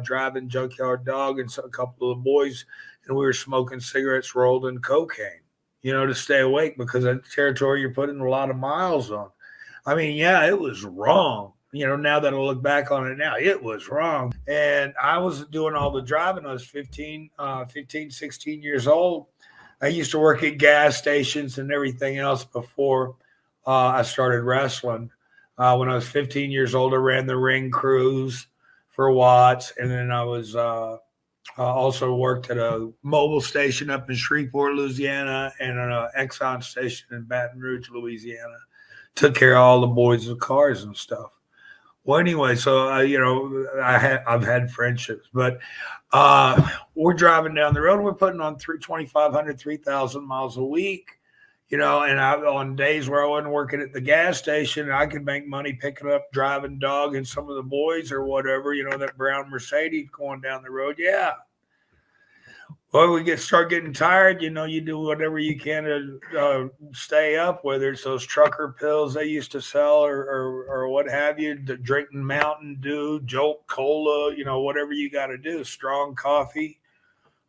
driving Junkyard Dog and a couple of the boys, and we were smoking cigarettes rolled in cocaine, to stay awake because that territory you're putting a lot of miles on. I mean, yeah, it was wrong. Now that I look back on it now, it was wrong. And I was doing all the driving. I was 15, 16 years old. I used to work at gas stations and everything else before I started wrestling. When I was 15 years old, I ran the ring crews for Watts. And then also worked at a mobile station up in Shreveport, Louisiana, and an Exxon station in Baton Rouge, Louisiana. Took care of all the boys' cars and stuff. Well, anyway, so I've had friendships, but we're driving down the road. We're putting on 2,500, 3,000 miles a week, and on days where I wasn't working at the gas station, I could make money picking up, driving Dog and some of the boys or whatever, that brown Mercedes going down the road. Yeah. Well, start getting tired. You do whatever you can to stay up, whether it's those trucker pills they used to sell or what have you, drinking Mountain Dew, Jolt Cola, whatever you got to do, strong coffee.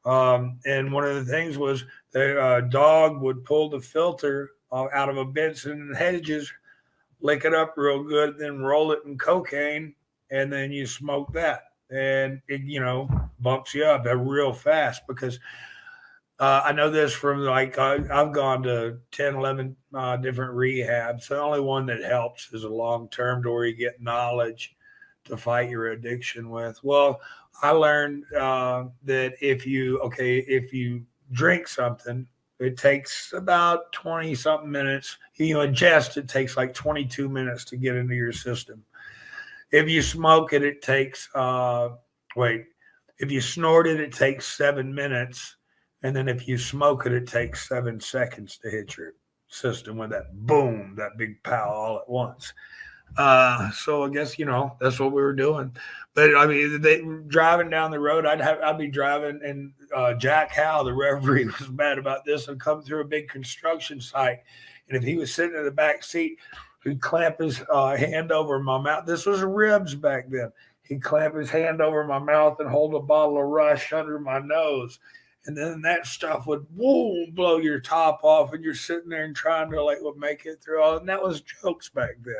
And one of the things was the Dog would pull the filter out of a Benson and Hedges, lick it up real good, then roll it in cocaine, and then you smoke that. And it, bumps you up real fast because I know this from I've gone to 10, 11 different rehabs. The only one that helps is a long-term to where you get knowledge to fight your addiction with. Well, I learned that if you drink something, it takes about 20 something minutes. You ingest, it takes like 22 minutes to get into your system. If you smoke it, it takes, if you snort it, it takes 7 minutes. And then if you smoke it, it takes 7 seconds to hit your system with that boom, that big pow all at once. So I guess, that's what we were doing. But I mean, driving down the road, I'd be driving and Jack Howe, the referee, was bad about this and come through a big construction site. And if he was sitting in the back seat, he'd clamp his hand over my mouth. This was ribs back then. He'd clamp his hand over my mouth and hold a bottle of Rush under my nose. And then that stuff would blow your top off, and you're sitting there and trying to make it through all. And that was jokes back then.